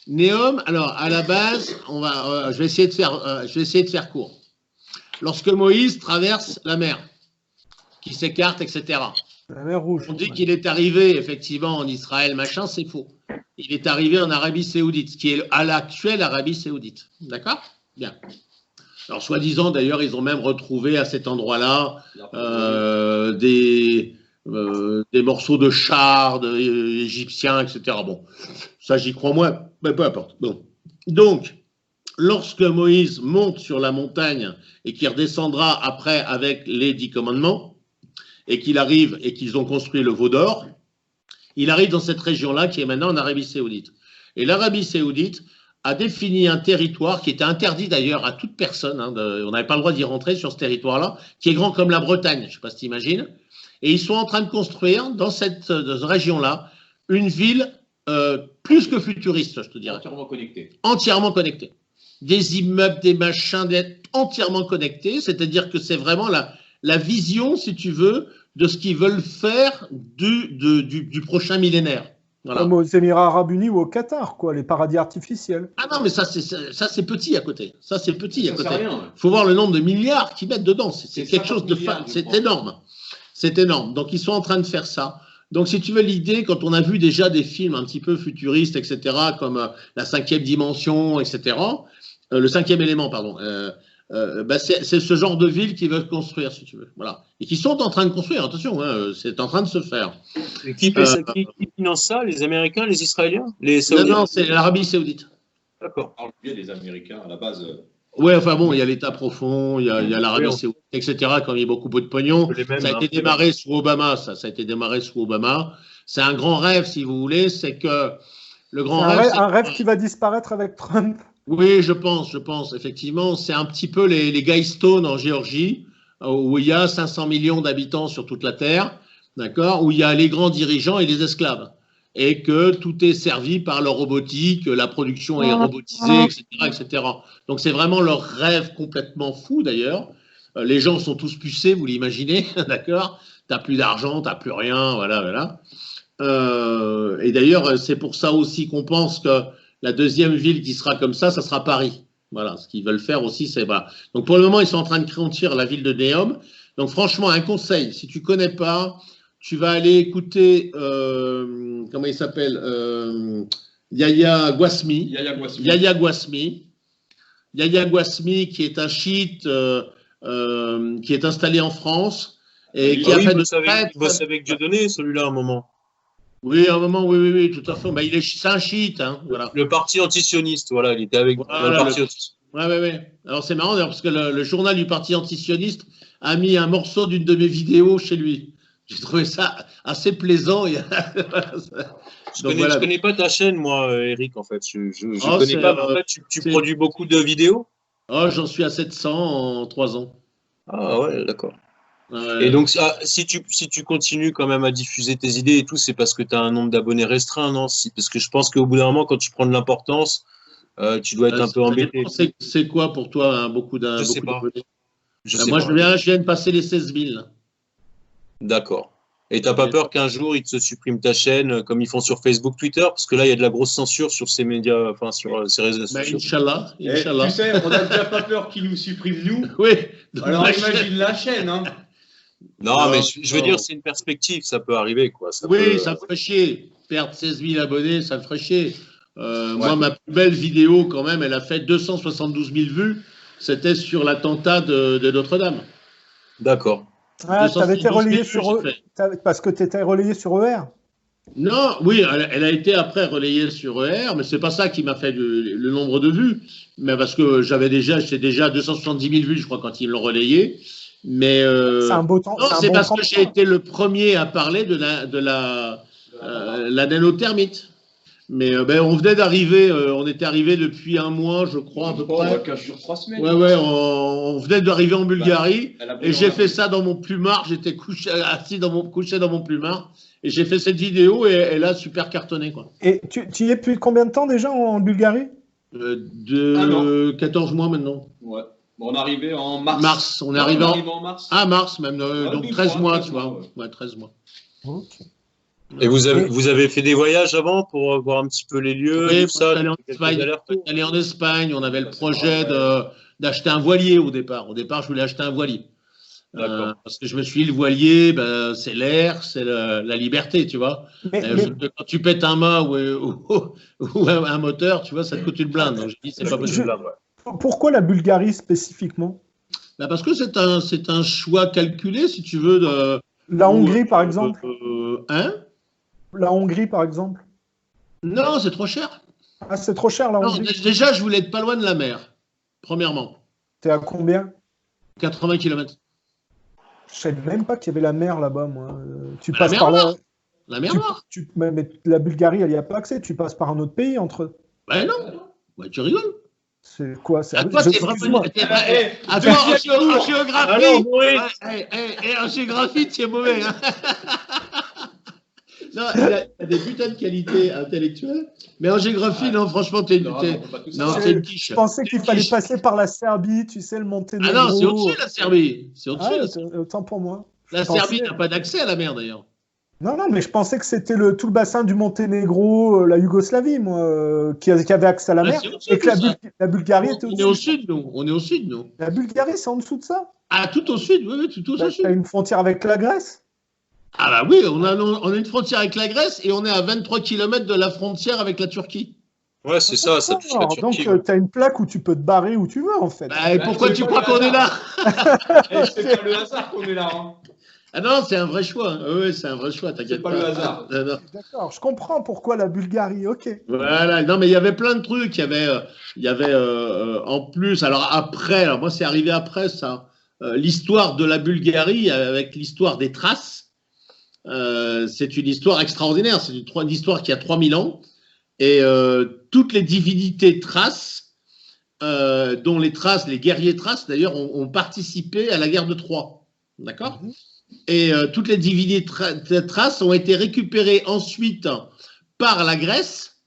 Neom, alors à la base, je vais essayer de faire court. Lorsque Moïse traverse la mer, qui s'écarte, etc. La mer Rouge. On dit qu'il est arrivé effectivement en Israël, machin, c'est faux. Il est arrivé en Arabie Saoudite, qui est à l'actuelle Arabie Saoudite. D'accord? Bien. Alors, soi-disant, d'ailleurs, ils ont même retrouvé à cet endroit-là des morceaux de chars égyptiens, etc. Bon, ça, j'y crois moins, mais peu importe. Bon. Donc, lorsque Moïse monte sur la montagne et qu'il redescendra après avec les 10 commandements, et qu'il arrive et qu'ils ont construit le veau d'or, il arrive dans cette région-là qui est maintenant en Arabie Saoudite. Et l'Arabie Saoudite a défini un territoire qui était interdit d'ailleurs à toute personne, hein, on n'avait pas le droit d'y rentrer sur ce territoire-là, qui est grand comme la Bretagne, je ne sais pas si tu imagines, et ils sont en train de construire dans cette région-là une ville plus que futuriste, je te dirais. Entièrement connectée. Entièrement connectée. Des immeubles, des machins, entièrement connectés, c'est-à-dire que c'est vraiment la vision, si tu veux, de ce qu'ils veulent faire du prochain millénaire. Voilà. Comme aux Émirats Arabes Unis ou au Qatar, quoi, les paradis artificiels. Ah non, mais ça c'est petit à côté. Ça c'est petit à côté. Il faut voir le nombre de milliards qu'ils mettent dedans. C'est quelque chose de c'est énorme. C'est énorme. Donc ils sont en train de faire ça. Donc si tu veux l'idée, quand on a vu déjà des films un petit peu futuristes, etc., comme la 5e dimension, etc., le 5e élément, pardon, c'est ce genre de ville qu'ils veulent construire, si tu veux. Voilà. Et qui sont en train de construire, attention, hein, c'est en train de se faire. Et qui finance ça? Les Américains, les Israéliens, les Saoudiens? Non, c'est l'Arabie Saoudite. D'accord. On parle bien des Américains à la base. Ouais, enfin bon, il y a l'État profond, il y a l'Arabie Saoudite, etc., comme il y a beaucoup de pognon. Ça a été démarré sous Obama, ça a été démarré sous Obama. C'est un grand rêve, si vous voulez, c'est que le grand rêve. Un rêve qui va disparaître avec Trump. Oui, je pense, effectivement. C'est un petit peu les Guystone en Géorgie, où il y a 500 millions d'habitants sur toute la Terre, d'accord, où il y a les grands dirigeants et les esclaves, et que tout est servi par la robotique, la production est robotisée, etc. Donc c'est vraiment leur rêve complètement fou d'ailleurs. Les gens sont tous pucés, vous l'imaginez, d'accord. T'as plus d'argent, t'as plus rien, voilà. Et d'ailleurs, c'est pour ça aussi qu'on pense que la deuxième ville qui sera comme ça sera Paris. Voilà, ce qu'ils veulent faire aussi, c'est... Voilà. Donc pour le moment, ils sont en train de construire la ville de Neom. Donc franchement, un conseil, si tu ne connais pas, tu vas aller écouter, comment il s'appelle, Yahya Gouasmi. Yahya Gouasmi, qui est un chiite qui est installé en France et qui a fait de... Il bosse avec Dieudonné, celui-là, à un moment. Oui, à un moment, oui, tout à fait. Bah, c'est un chiite, hein, voilà. Le parti antisioniste, voilà, il était avec le parti antisioniste. Oui. Alors c'est marrant d'ailleurs, parce que le journal du parti antisioniste a mis un morceau d'une de mes vidéos chez lui. J'ai trouvé ça assez plaisant. Je connais pas ta chaîne, moi, Eric, en fait. Je connais pas. En fait, tu produis beaucoup de vidéos? Oh, j'en suis à 700 en 3 ans. Ah ouais, d'accord. Et donc, si tu continues quand même à diffuser tes idées et tout, c'est parce que tu as un nombre d'abonnés restreint, non? Parce que je pense qu'au bout d'un moment, quand tu prends de l'importance, tu dois être un peu embêté. C'est quoi pour toi, hein, beaucoup d'abonnés? Je sais pas. Moi, je viens de passer les 16 000. D'accord. Et tu n'as pas peur qu'un jour, ils te suppriment ta chaîne, comme ils font sur Facebook, Twitter? Parce que là, il y a de la grosse censure sur ces médias, enfin, sur ces réseaux sociaux. Inch'Allah. Tu sais, on n'a déjà pas peur qu'ils nous suppriment, nous. Oui. Alors, imagine la chaîne, hein. Non, mais je veux dire, c'est une perspective, ça peut arriver, quoi. Ça me ferait chier. Perdre 16 000 abonnés, ça me ferait chier. Moi, ma plus belle vidéo, quand même, elle a fait 272 000 vues. C'était sur l'attentat de Notre-Dame. D'accord. Ah, tu avais été relayé sur parce que tu étais relayé sur ER. Non, oui, elle a été après relayée sur ER, mais c'est pas ça qui m'a fait le nombre de vues. Mais parce que j'étais déjà 270 000 vues, je crois, quand ils me l'ont relayé. Mais c'est un beau temps. Non, c'est parce que j'ai été le premier à parler de la nanothermite. Mais on venait d'arriver, on était arrivé depuis un mois, je crois, à peu près. 15 jours, 3 semaines. Ouais, on venait d'arriver en Bulgarie et j'ai fait ça dans mon plumard. J'étais couché dans mon plumard et j'ai fait cette vidéo et elle a super cartonné, quoi. Et tu y es depuis combien de temps déjà en Bulgarie? 14 mois maintenant. Ouais. Bon, on est arrivé en mars. On est arrivé en mars. Ah, mars même, donc 13 mois, tu vois. Ouais, 13 mois. Okay. Et vous avez fait des voyages avant pour voir un petit peu les lieux, oui, tout ça? Aller en Espagne, on avait le projet d'acheter un voilier au départ. Au départ, je voulais acheter un voilier. Parce que je me suis dit, le voilier, c'est l'air, c'est la liberté, tu vois. Quand tu pètes un mât ou un moteur, tu vois, ça te coûte une blinde. Donc, je dis, c'est pas possible. Pourquoi la Bulgarie spécifiquement? Parce que c'est un choix calculé, si tu veux. La Hongrie, par exemple? La Hongrie, par exemple? Non, c'est trop cher. Ah, c'est trop cher, la Hongrie? Déjà, je voulais être pas loin de la mer, premièrement. T'es à combien? 80 km. Je savais même pas qu'il y avait la mer là-bas, moi. Tu passes par là. La mer Noire. Mais la Bulgarie, elle n'y a pas accès. Tu passes par un autre pays entre eux. Ben non. Ben, tu rigoles. C'est quoi? À toi, t'es vraiment. À toi, en géographie. En géographie, tu es mauvais. Hein. Non, il a des putains de qualités intellectuelles, mais en géographie, non, franchement, t'es une quiche. Je pensais qu'il fallait passer par la Serbie, tu sais, le Monténégro. Ah non, c'est au-dessus la Serbie. C'est au-dessus. Autant pour moi. La Serbie n'a pas d'accès à la mer, d'ailleurs. Non, mais je pensais que c'était tout le bassin du Monténégro, la Yougoslavie, moi, qui avait accès à la mer, et que la Bulgarie était au-dessus. On est au sud, nous. La Bulgarie, c'est en dessous de ça? Ah, tout au sud, oui, tout au sud. T'as une frontière avec la Grèce? Ah bah oui, on a une frontière avec la Grèce et on est à 23 km de la frontière avec la Turquie. Ouais, c'est ça touche la Turquie. Donc, tu as une plaque où tu peux te barrer où tu veux, en fait. Et pourquoi tu crois qu'on est là? C'est pas le hasard qu'on est là. Hein. Ah non, c'est un vrai choix. Oui, c'est un vrai choix, t'inquiète pas. C'est pas le hasard. D'accord, je comprends pourquoi la Bulgarie, ok. Voilà, non, mais il y avait plein de trucs. Il y avait en plus, alors moi c'est arrivé après ça, l'histoire de la Bulgarie avec l'histoire des Thraces. C'est une histoire extraordinaire, c'est une histoire qui a 3000 ans et toutes les divinités thraces, dont les Thraces, les guerriers thraces d'ailleurs ont participé à la guerre de Troie, d'accord? Et toutes les divinités thraces ont été récupérées ensuite par la Grèce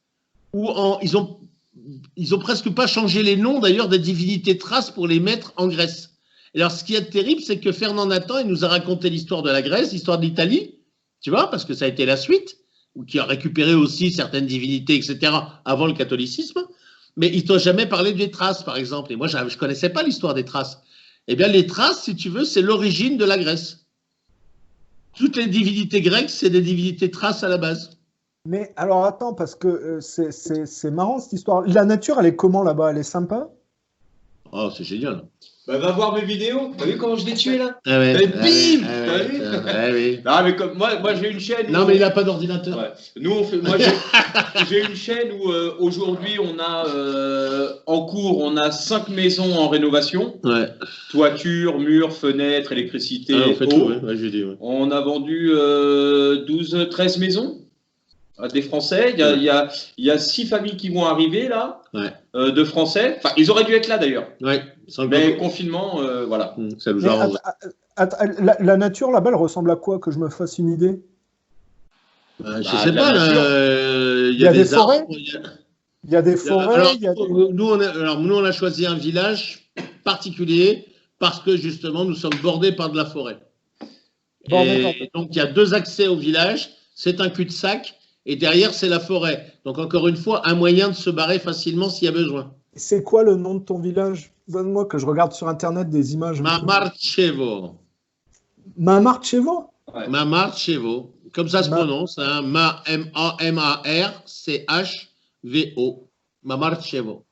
où ils ont presque pas changé les noms d'ailleurs des divinités thraces pour les mettre en Grèce. Et alors ce qui est terrible, c'est que Fernand Nathan, il nous a raconté l'histoire de la Grèce, l'histoire de l'Italie. Tu vois, parce que ça a été la suite, ou qui a récupéré aussi certaines divinités, etc., avant le catholicisme, mais il ne t'a jamais parlé des Thraces, par exemple. Et moi, je ne connaissais pas l'histoire des Thraces. Eh bien, les Thraces, si tu veux, c'est l'origine de la Grèce. Toutes les divinités grecques, c'est des divinités thraces à la base. Mais alors, attends, parce que c'est marrant, cette histoire. La nature, elle est comment, là-bas? Elle est sympa? Oh, c'est génial. Bah, va voir mes vidéos. T'as vu comment je l'ai tué là? Ah ouais, bim. T'as vu? Oui. Non, mais comme moi j'ai une chaîne. Non, mais il n'a pas d'ordinateur. Ouais. Nous moi j'ai une chaîne où aujourd'hui on a en cours on a 5 maisons en rénovation. Ouais. Toiture, murs, fenêtres, électricité. On fait tout. Ouais, j'ai dit. Ouais. On a vendu 13 maisons. Des Français, il y a 6 familles qui vont arriver là, de Français. Enfin, ils auraient dû être là d'ailleurs. Ouais. Mais confinement, voilà. Ça nous arrange. La nature là-bas, elle ressemble à quoi, que je me fasse une idée? Je sais pas. Il y a des forêts. Il y a des forêts. Nous, on a choisi un village particulier parce que justement, nous sommes bordés par de la forêt. Et donc, il y a 2 accès au village. C'est un cul-de-sac. Et derrière, c'est la forêt. Donc, encore une fois, un moyen de se barrer facilement s'il y a besoin. C'est quoi le nom de ton village? Donne-moi que je regarde sur Internet des images. Mamartchevo. Mamartchevo? Ouais. Mamartchevo. Comme ça se prononce. Hein. M-A-M-A-R-C-H-V-O. Mamartchevo.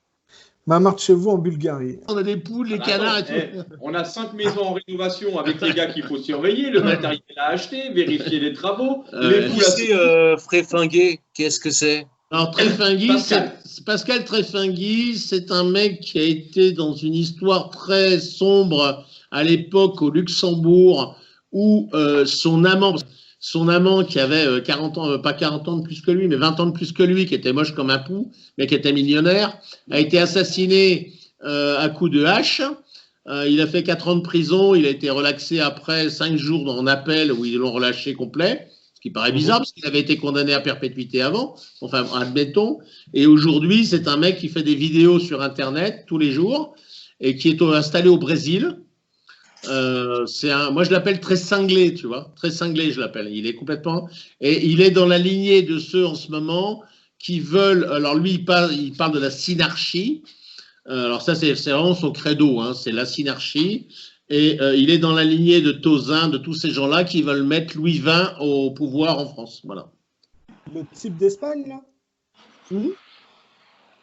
Mamartchevo en Bulgarie. On a des poules, les canards et tout. On a 5 maisons en rénovation avec les gars qu'il faut surveiller, le matériel à acheter, vérifier les travaux. Les poules Fréfingué, qu'est-ce que c'est? Alors, Tréfingui, Pascal Tréfingui, c'est un mec qui a été dans une histoire très sombre à l'époque au Luxembourg où son amant qui avait 40 ans, pas 40 ans de plus que lui, mais 20 ans de plus que lui, qui était moche comme un pou, mais qui était millionnaire, a été assassiné à coups de hache. Il a fait 4 ans de prison, il a été relaxé après 5 jours en appel où ils l'ont relâché complet. Ce qui paraît bizarre parce qu'il avait été condamné à perpétuité avant, enfin admettons, et aujourd'hui c'est un mec qui fait des vidéos sur internet tous les jours et qui est installé au Brésil moi, je l'appelle très cinglé, tu vois. Très cinglé, je l'appelle. Il est complètement. Et il est dans la lignée de ceux en ce moment qui veulent. Alors, lui, il parle de la synarchie. Alors, ça, c'est vraiment son credo, hein, c'est la synarchie. Et il est dans la lignée de Tauzin, de tous ces gens-là qui veulent mettre Louis XX au pouvoir en France. Voilà. Le type d'Espagne, là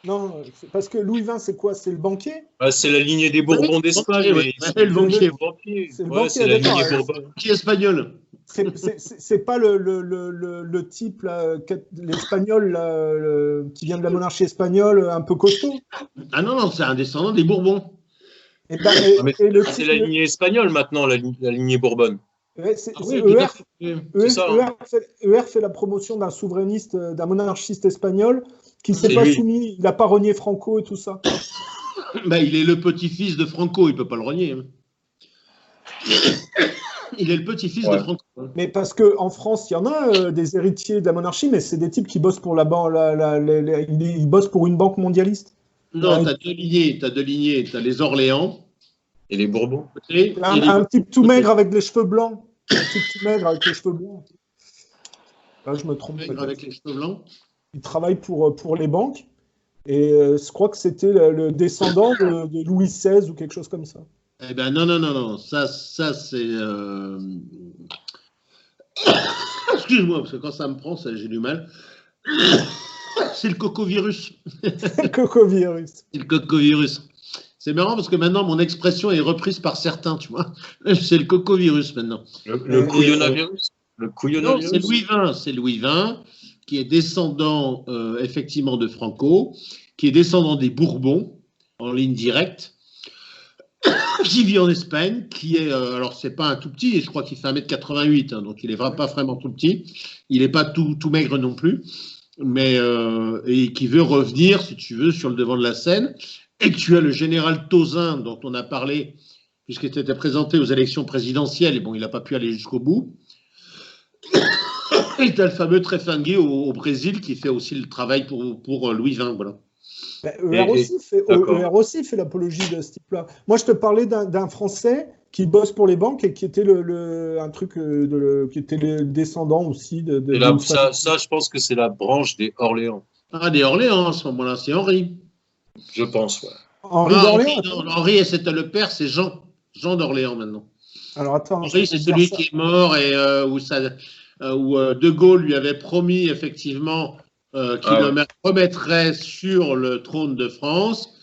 Non, parce que Louis XX, c'est quoi? C'est le banquier? C'est la lignée des Bourbons d'Espagne. C'est le banquier. C'est le banquier, la lignée Bourbon. Qui est espagnol. C'est pas le type, l'espagnol qui vient de la monarchie espagnole, un peu costaud? Ah non, c'est un descendant des Bourbons. C'est la lignée espagnole maintenant, la lignée Bourbonne. ER fait la promotion d'un souverainiste, d'un monarchiste espagnol qui ne s'est pas soumis, il n'a pas renié Franco et tout ça. Il est le petit-fils de Franco, il ne peut pas le renier. Il est le petit-fils de Franco. Mais parce qu'en France, il y en a des héritiers de la monarchie, mais c'est des types qui bossent pour ils bossent pour une banque mondialiste. Non, tu as deux lignées. Tu as les Orléans. Et les Bourbons. Un type tout maigre avec les cheveux blancs. Un type tout maigre avec les cheveux blancs. Là, je me trompe. Avec les cheveux blancs. Il travaille pour les banques. Et je crois que c'était le descendant de Louis XVI ou quelque chose comme ça. Eh ben non. Ça c'est... Excuse-moi, parce que quand ça me prend, j'ai du mal. C'est le cocovirus. Le cocovirus. C'est le cocovirus. C'est marrant parce que maintenant, mon expression est reprise par certains, tu vois. C'est le cocovirus maintenant. Le couillonavirus. Non, c'est Louis XX. C'est Louis XX qui est descendant, effectivement, de Franco, qui est descendant des Bourbons, en ligne directe, qui vit en Espagne, qui est, alors c'est pas un tout petit, je crois qu'il fait 1m88, hein, donc il n'est pas vraiment tout petit. Il n'est pas tout maigre non plus, mais et qui veut revenir, si tu veux, sur le devant de la scène. Et tu as le général Tauzin, dont on a parlé, puisqu'il était présenté aux élections présidentielles, et bon, il n'a pas pu aller jusqu'au bout. Et tu as le fameux Tréfingué au Brésil, qui fait aussi le travail pour Louis XX, voilà. ER aussi fait l'apologie de ce type-là. Moi, je te parlais d'un Français qui bosse pour les banques et qui était qui était le descendant aussi de ça, je pense que c'est la branche des Orléans. Ah, des Orléans, à ce moment-là, c'est Henri. Je pense, ouais. Henri d'Orléans. Henri, c'était le père, c'est Jean d'Orléans maintenant. Alors attends. Henri, c'est celui qui est mort et où De Gaulle lui avait promis effectivement qu'il le remettrait sur le trône de France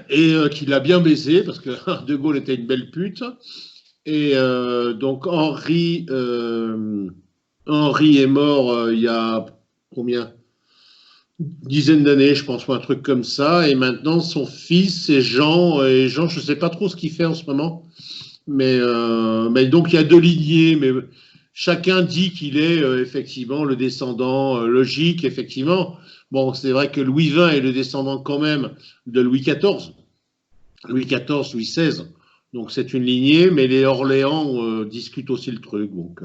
et qu'il l'a bien baisé parce que De Gaulle était une belle pute. Et donc Henri est mort il y a combien? Dizaine d'années, je pense, ou un truc comme ça. Et maintenant, son fils, c'est Jean. Et Jean, je ne sais pas trop ce qu'il fait en ce moment. Mais donc, il y a deux lignées. Mais chacun dit qu'il est effectivement le descendant logique, effectivement. Bon, c'est vrai que Louis XX est le descendant quand même de Louis XIV. Louis XIV, Louis XVI. Donc, c'est une lignée. Mais les Orléans discutent aussi le truc. Donc...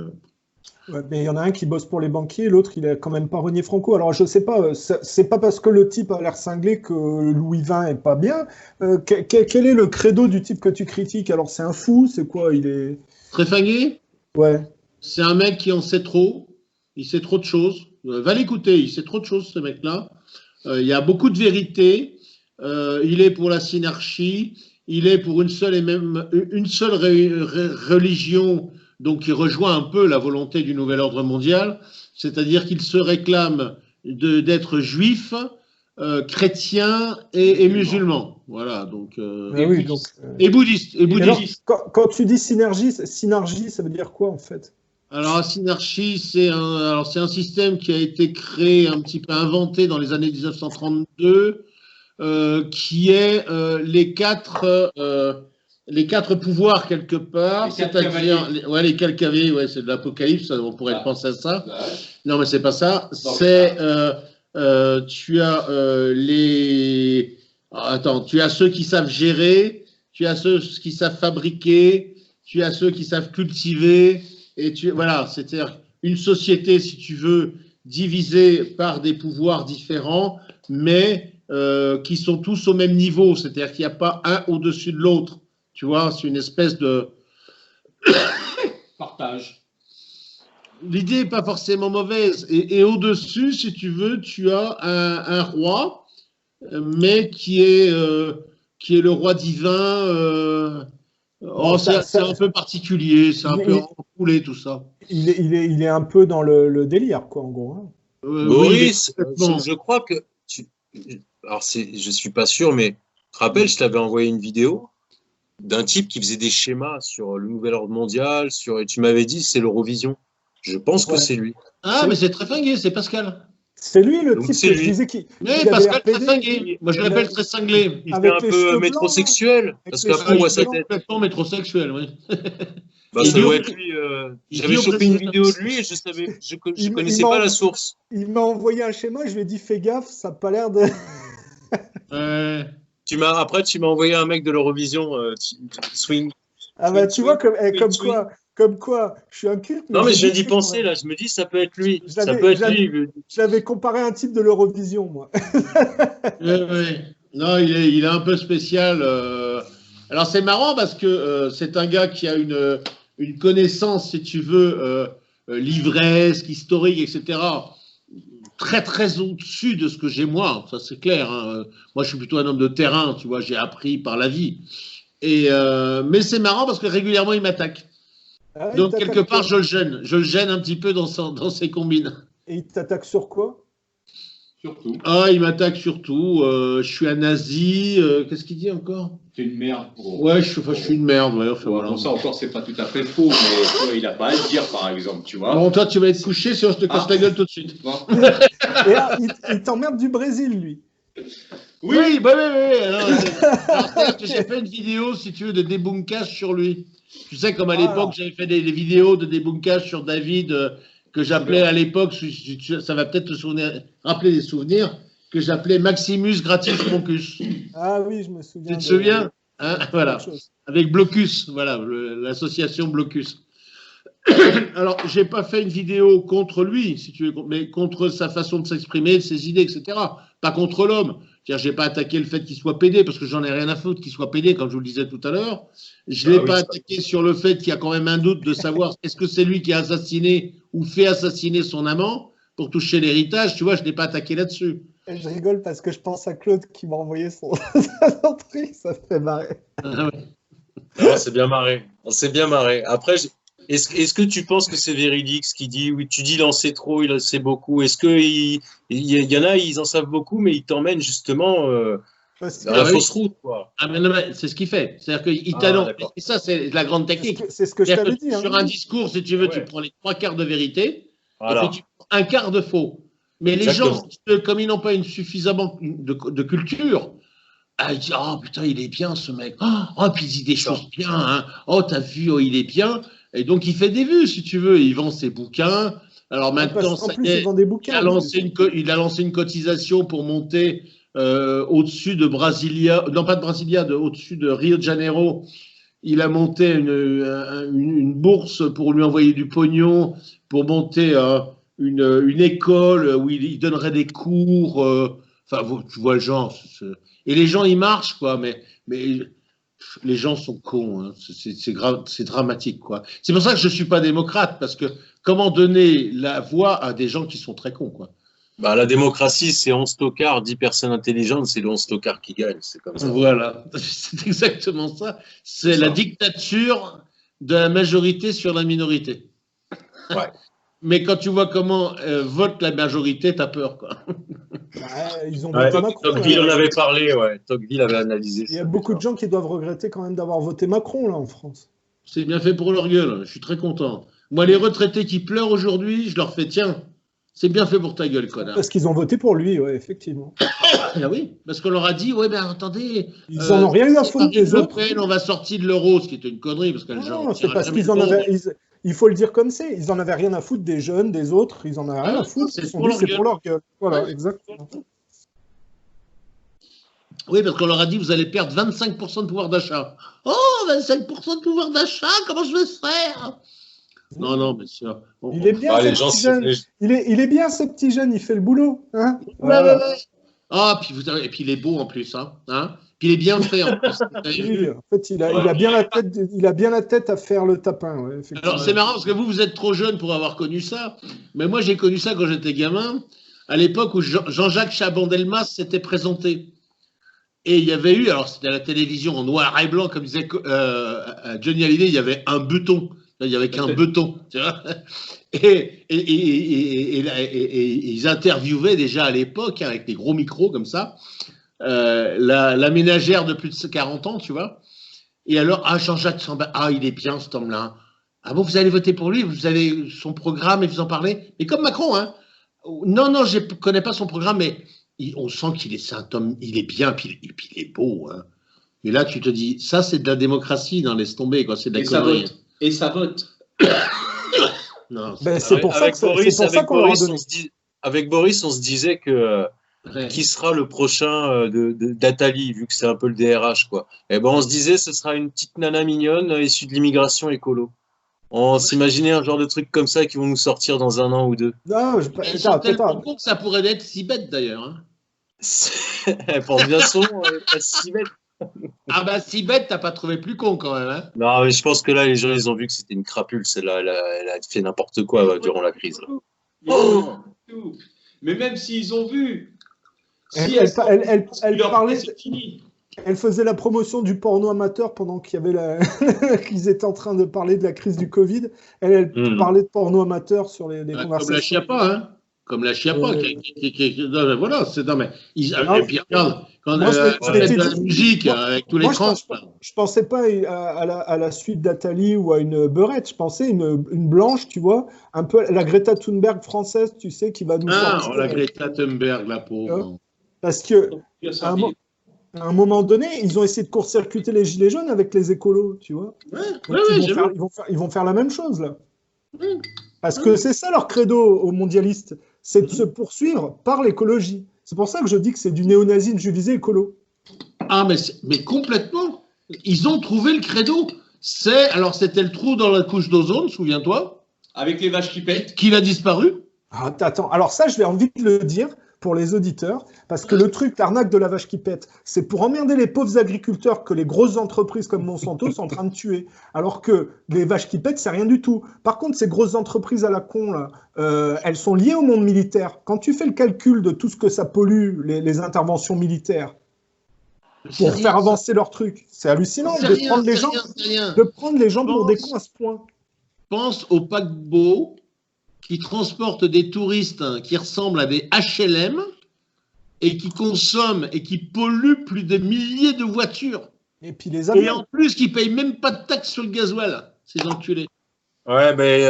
Ouais, mais il y en a un qui bosse pour les banquiers, l'autre il a quand même pas renié Franco. Alors je sais pas, c'est pas parce que le type a l'air cinglé que Louis XX est pas bien. Quel est le credo du type que tu critiques? Alors c'est un fou, c'est quoi? Il est Tréfingué? Ouais. C'est un mec qui en sait trop. Il sait trop de choses. Va l'écouter. Il sait trop de choses, ce mec-là. Il y a beaucoup de vérité. Il est pour la synarchie. Il est pour une seule religion. Donc, il rejoint un peu la volonté du nouvel ordre mondial, c'est-à-dire qu'il se réclame d'être juif, chrétien et musulman. Voilà, donc, et bouddhiste. Alors, quand tu dis synergie, ça veut dire quoi en fait? Alors, la synarchie, c'est un système qui a été créé, un petit peu inventé dans les années 1932, qui est les quatre pouvoirs quelque part, c'est-à-dire les quatre cavaliers, c'est de l'Apocalypse, on pourrait penser à ça. Non, mais c'est pas ça. C'est tu as tu as ceux qui savent gérer, tu as ceux qui savent fabriquer, tu as ceux qui savent cultiver, et voilà, c'est-à-dire une société, si tu veux, divisée par des pouvoirs différents, mais qui sont tous au même niveau, c'est-à-dire qu'il n'y a pas un au-dessus de l'autre. Tu vois, c'est une espèce de Partage. L'idée n'est pas forcément mauvaise. Et au-dessus, si tu veux, tu as un roi, mais qui est le roi divin. C'est un peu particulier, c'est un peu enroulé tout ça. Il est un peu dans le délire, quoi, en gros. Hein. Maurice, je crois que alors je suis pas sûr, mais tu te rappelles, je t'avais envoyé une vidéo d'un type qui faisait des schémas sur le nouvel ordre mondial, et tu m'avais dit c'est l'Eurovision. Je pense que c'est lui. Ah, mais c'est Tréfinguet, c'est Pascal. C'est lui le type que je disais qui. Oui, Pascal Tréfinguet. Moi, je l'appelle très cinglé. Il fait un peu métrosexuel. Parce qu'après, on voit sa tête. Complètement métrosexuel, oui. Bah, ça doit être lui. J'avais chopé une vidéo de lui et je connaissais pas la source. Il m'a envoyé un schéma, je lui ai dit fais gaffe, ça n'a pas l'air de. Après, tu m'as envoyé un mec de l'Eurovision, Swing. Ah bah tu vois, comme quoi, je suis un culte. Non, mais je viens d'y penser, là. Je me dis, ça peut être lui. J'avais comparé un type de l'Eurovision, moi. Oui. Non, il est un peu spécial. Alors, c'est marrant parce que c'est un gars qui a une connaissance, si tu veux, livresque, historique, etc., très, très au-dessus de ce que j'ai moi. Ça, c'est clair. Hein. Moi, je suis plutôt un homme de terrain, tu vois, j'ai appris par la vie. Mais c'est marrant parce que régulièrement, il m'attaque. Ah, donc, quelque part, je le gêne un petit peu dans ses combines. Et il t'attaque sur quoi? Surtout. Ah, il m'attaque surtout. Je suis un nazi. Qu'est-ce qu'il dit encore? C'est une merde. Ouais, je suis une merde. Ouais, enfin, voilà. Bon, ça encore, c'est pas tout à fait faux, mais toi, il a pas à le dire, par exemple, tu vois. Bon, toi, tu vas être couché si on te casse la gueule tout de suite. Bon. Et là, il t'emmerde du Brésil, lui. Oui. Alors, j'ai fait une vidéo, si tu veux, de débunkage sur lui. Tu sais, comme à l'époque, j'avais fait des vidéos de débunkage sur David, que j'appelais à l'époque, ça va peut-être te rappeler des souvenirs, que j'appelais Maximus Gratis Moncus. Ah oui, je me souviens. Tu te souviens hein, voilà. Avec Blocus, voilà, l'association Blocus. Alors, j'ai pas fait une vidéo contre lui, si tu veux, mais contre sa façon de s'exprimer, de ses idées, etc. Pas contre l'homme. J'ai pas attaqué le fait qu'il soit pédé, parce que j'en ai rien à foutre qu'il soit pédé, comme je vous le disais tout à l'heure. Je l'ai pas attaqué sur le fait qu'il y a quand même un doute de savoir est-ce que c'est lui qui a assassiné ou fait assassiner son amant pour toucher l'héritage. Tu vois, je l'ai pas attaqué là-dessus. Je rigole parce que je pense à Claude qui m'a envoyé son truc, ça me fait marrer. Ah ouais. Ah, c'est bien marré. On s'est bien marré. Après, est-ce que tu penses que c'est véridique ce qu'il dit? Oui, tu dis il en sait trop, il en sait beaucoup. Est-ce qu'il y en a, ils en savent beaucoup, mais ils t'emmènent justement dans la fausse route, quoi. Ah, mais non, c'est ce qu'il fait. C'est-à-dire qu'il t'annonce. Et ça, c'est la grande technique. C'est ce que je t'avais dit. Sur un discours, si tu veux, tu prends les 3/4 de vérité et puis tu prends un quart de faux. Mais les gens, comme ils n'ont pas suffisamment de culture, ils disent oh putain, il est bien ce mec. Oh, puis il dit des choses bien. Hein. Oh, t'as vu, oh, il est bien. Et donc, il fait des vues, si tu veux. Il vend ses bouquins. Alors maintenant, il a lancé une cotisation pour monter au-dessus de Brasilia. Non, pas de Brasilia, au-dessus de Rio de Janeiro. Il a monté une bourse pour lui envoyer du pognon, pour monter une école où il donnerait des cours. Enfin, tu vois le genre. Et les gens, ils marchent, quoi. Mais les gens sont cons, hein. C'est dramatique, quoi. C'est pour ça que je ne suis pas démocrate, parce que comment donner la voix à des gens qui sont très cons, quoi. Bah, la démocratie, c'est 11 tocards, 10 personnes intelligentes, c'est le 11 tocards qui gagne, c'est comme ça. Voilà, c'est exactement ça. C'est la dictature de la majorité sur la minorité. Ouais. Mais quand tu vois comment vote la majorité, t'as peur, quoi. Ils ont voté Macron. Tocqueville en avait parlé, ouais. Tocqueville avait analysé. Il y a beaucoup de gens qui doivent regretter quand même d'avoir voté Macron, là, en France. C'est bien fait pour leur gueule, je suis très content. Moi, les retraités qui pleurent aujourd'hui, je leur fais, tiens, c'est bien fait pour ta gueule, connard. Parce qu'ils ont voté pour lui, ouais, effectivement. Ah oui, parce qu'on leur a dit, ouais, ben attendez. Ils en ont rien eu à foutre des autres. On va sortir de l'euro, ce qui était une connerie, parce que non, c'est parce qu'ils en avaient. Il faut le dire comme c'est. Ils en avaient rien à foutre des jeunes, des autres. Ils en avaient rien à foutre. Ils sont dit, c'est pour leur gueule. Voilà, ouais. Exactement. Oui, parce qu'on leur a dit, vous allez perdre 25% de pouvoir d'achat. Oh, 25% de pouvoir d'achat, comment je vais faire? Non, mais c'est... Il est bien, ce petit jeune. Il est bien, ce petit jeune, il fait le boulot. Hein voilà. Ah, et puis il est beau en plus, hein. Puis il est bien fait en plus. Oui, en fait, il a bien la tête à faire le tapin. Ouais, alors c'est marrant parce que vous êtes trop jeune pour avoir connu ça, mais moi j'ai connu ça quand j'étais gamin, à l'époque où Jean-Jacques Chaban-Delmas s'était présenté. Et il y avait eu, alors c'était à la télévision en noir et blanc, comme disait Johnny Hallyday, il y avait un beuton. Là, il n'y avait qu'un beuton. Tu vois, et ils interviewaient déjà à l'époque, avec des gros micros comme ça, la ménagère de plus de 40 ans, tu vois. Et alors, Jean-Jacques Chaban, il est bien cet homme-là. Ah bon, vous allez voter pour lui, vous avez son programme et vous en parlez. Mais comme Macron, hein. Non, je ne connais pas son programme, mais on sent qu'il est un homme, il est bien, puis il est beau. Hein. Et là, tu te dis, ça, c'est de la démocratie, non, laisse tomber, quoi. C'est de la connerie. Et ça vote. Non, c'est pour ça qu'on leur a donné. Avec Boris, on se disait que qui sera le prochain d'Attali, vu que c'est un peu le DRH, quoi. Et ben, on se disait, ce sera une petite nana mignonne issue de l'immigration écolo. On s'imaginait un genre de truc comme ça qui vont nous sortir dans 1 an ou 2. Non, ils sont tellement cons que ça pourrait être si bête d'ailleurs. Hein. Elle porte bien son nom, pas si bête. Ah bah si bête, t'as pas trouvé plus con quand même. Hein. Non, mais je pense que là, les gens, ils ont vu que c'était une crapule. Celle-là, elle a fait n'importe quoi durant la crise. Mais même s'ils ont vu... Elle parlait... Elle faisait la promotion du porno amateur pendant qu'il y avait qu'ils étaient en train de parler de la crise du Covid. Elle parlait de porno amateur sur les conversations. Comme la Chiappa, hein. Comme la Chiappa. Voilà, c'est non mais et puis regarde quand on fait de la musique avec tous les trans. Je pensais pas à la suite d'Attali ou à une beurette. Je pensais une blanche, tu vois, un peu la Greta Thunberg française, tu sais, qui va nous sortir. La Greta Thunberg, la pauvre. Parce que à un moment donné, ils ont essayé de court-circuiter les gilets jaunes avec les écolos, tu vois. Ils vont faire la même chose, là. Parce que c'est ça leur credo aux mondialistes, c'est de se poursuivre par l'écologie. C'est pour ça que je dis que c'est du néonazisme juvisé écolo. Ah, mais complètement. Ils ont trouvé le credo. Alors, c'était le trou dans la couche d'ozone, souviens-toi. Avec les vaches qui pètent. Qu'il a disparu. Ah, attends, alors ça, je vais envie de le dire pour les auditeurs, parce que le truc, l'arnaque de la vache qui pète, c'est pour emmerder les pauvres agriculteurs que les grosses entreprises comme Monsanto sont en train de tuer. Alors que les vaches qui pètent, c'est rien du tout. Par contre, ces grosses entreprises à la con, là, elles sont liées au monde militaire. Quand tu fais le calcul de tout ce que ça pollue, les interventions militaires, pour faire avancer leur truc, c'est hallucinant de prendre les gens pour des cons à ce point. Pense au paquebot qui transportent des touristes qui ressemblent à des HLM et qui consomment et qui polluent plus de milliers de voitures. Et puis les avions. Et en plus, qui ne payent même pas de taxes sur le gasoil, ces enculés. Ouais, mais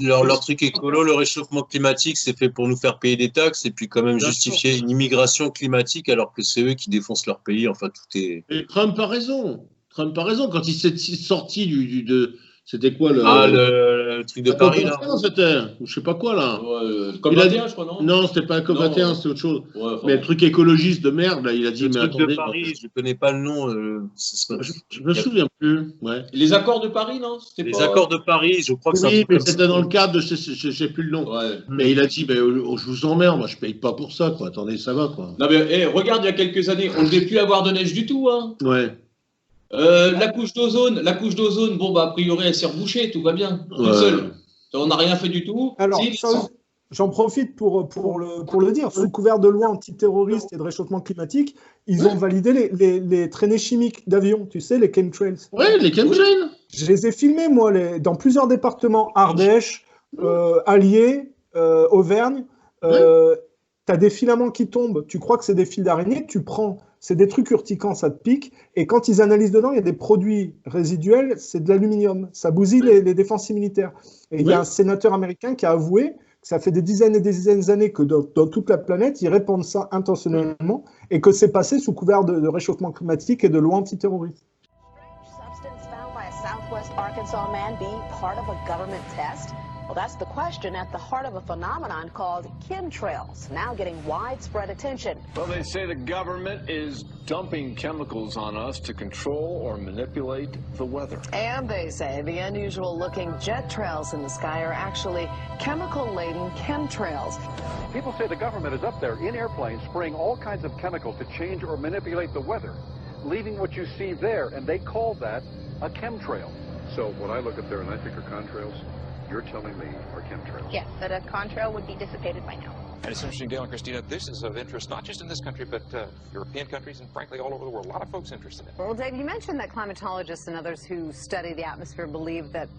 leur truc écolo, le réchauffement climatique, c'est fait pour nous faire payer des taxes et puis quand même justifier une immigration climatique alors que c'est eux qui défoncent leur pays. Enfin, tout est... Et Trump a raison. Quand il s'est sorti c'était quoi le truc de Paris, là? C'était, je sais pas quoi, là. COP21, je crois, non? Non, c'était pas COP21, c'est autre chose. Mais le truc écologiste de merde, là, il a dit, mais attendez. Le truc de Paris, je connais pas le nom. Je me souviens plus. Ouais. Les accords de Paris, non? Accords de Paris, je crois que c'est un truc mais c'était dans le cadre de, je sais plus le nom. Ouais. Mais il a dit, je vous emmerde, moi, je paye pas pour ça, quoi. Attendez, ça va, quoi. Non, mais regarde, il y a quelques années, on ne devait plus avoir de neige du tout, hein. Ouais. La couche d'ozone, bon, bah, a priori, elle s'est rebouchée, tout va bien, toute seule. On n'a rien fait du tout. Alors, j'en profite pour le dire. Sous couvert de loi antiterroriste et de réchauffement climatique, ils ont validé les traînées chimiques d'avions, tu sais, les chemtrails. Oui, les chemtrails. Je les ai filmés, moi, dans plusieurs départements, Ardèche, Allier, Auvergne. Tu as des filaments qui tombent, tu crois que c'est des fils d'araignée, tu prends... C'est des trucs urticants, ça te pique. Et quand ils analysent dedans, il y a des produits résiduels, c'est de l'aluminium. Ça bousille les défenses militaires. Et il y a un sénateur américain qui a avoué que ça fait des dizaines et des dizaines d'années que dans toute la planète, ils répandent ça intentionnellement et que c'est passé sous couvert de réchauffement climatique et de loi antiterroriste. Well, that's the question at the heart of a phenomenon called chemtrails, now getting widespread attention. Well, they say the government is dumping chemicals on us to control or manipulate the weather. And they say the unusual-looking jet trails in the sky are actually chemical-laden chemtrails. People say the government is up there in airplanes spraying all kinds of chemicals to change or manipulate the weather, leaving what you see there, and they call that a chemtrail. So when I look up there and I think of contrails, you're telling me are chemtrails? Yes, that a contrail would be dissipated by now. And it's interesting, Dale and Christina, this is of interest not just in this country, but European countries and frankly all over the world. A lot of folks interested in it. Well, Dave, you mentioned that climatologists and others who study the atmosphere believe that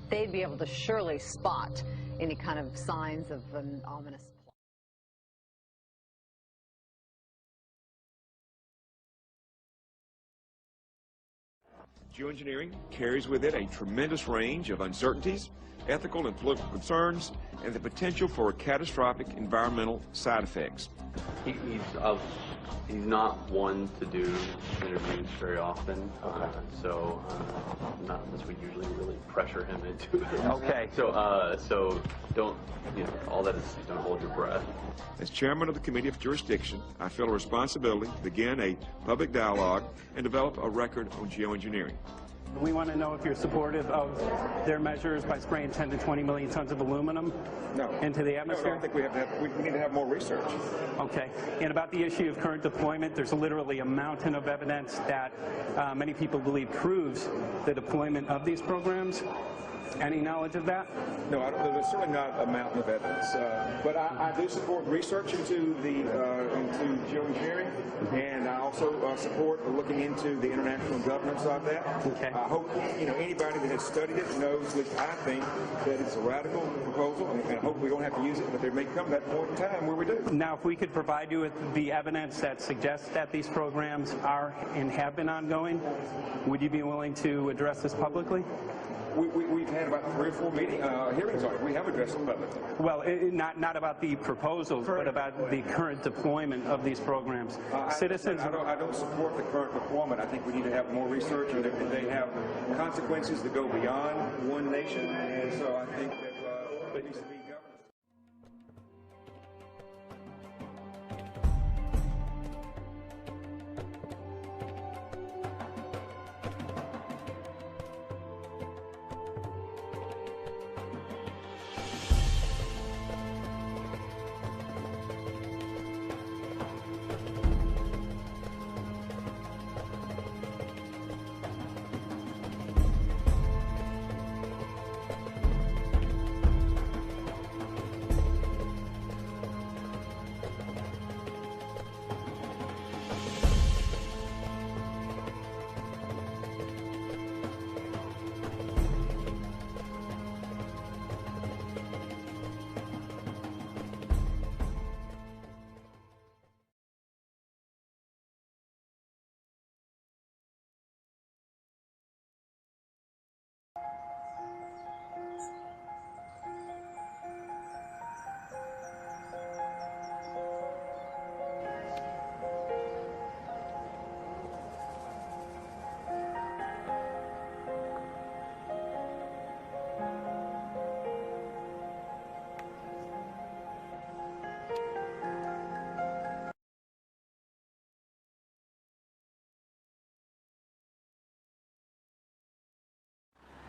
they'd be able to surely spot any kind of signs of an ominous plot. Geoengineering carries with it a tremendous range of uncertainties, ethical and political concerns, and the potential for catastrophic environmental side effects. He's not one to do interviews very often, not unless we usually really pressure him into it. Okay. So don't, all that is, don't hold your breath. As chairman of the Committee of Jurisdiction, I feel a responsibility to begin a public dialogue and develop a record on geoengineering. We want to know if you're supportive of their measures by spraying 10 to 20 million tons of aluminum into the atmosphere? No, I think we need to have more research. Okay. And about the issue of current deployment, there's literally a mountain of evidence that many people believe proves the deployment of these programs. Any knowledge of that? No, there's certainly not a mountain of evidence, but I do support research into geoengineering, and I also support looking into the international governance of that. Okay. I hope anybody that has studied it knows, at least I think, that it's a radical proposal, and I hope we don't have to use it, but there may come that point in time where we do. Now, if we could provide you with the evidence that suggests that these programs are and have been ongoing, would you be willing to address this publicly? We've had about 3 or 4 hearings on it. We have addressed it publicly. Well, not about the proposals, but about the current deployment of these programs. Citizens. I don't support the current deployment. I think we need to have more research, and they have consequences that go beyond one nation, and so I think that there needs to be governance.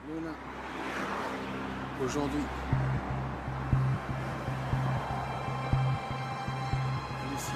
Luna, aujourd'hui, ici.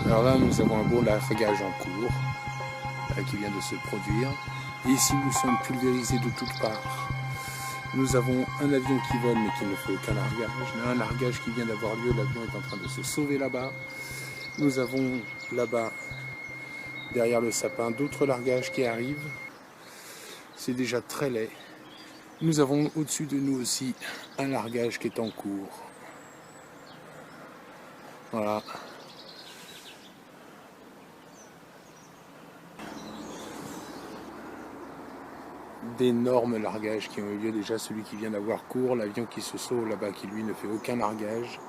Alors là, nous avons un gros largage en cours qui vient de se produire. Et ici, nous sommes pulvérisés de toutes parts. Nous avons un avion qui vole mais qui ne fait aucun largage. Un largage qui vient d'avoir lieu, l'avion est en train de se sauver là-bas. Nous avons là-bas, derrière le sapin, d'autres largages qui arrivent. C'est déjà très laid. Nous avons au-dessus de nous aussi un largage qui est en cours. Voilà. D'énormes largages qui ont eu lieu déjà, celui qui vient d'avoir cours, l'avion qui se sauve là-bas qui lui ne fait aucun largage,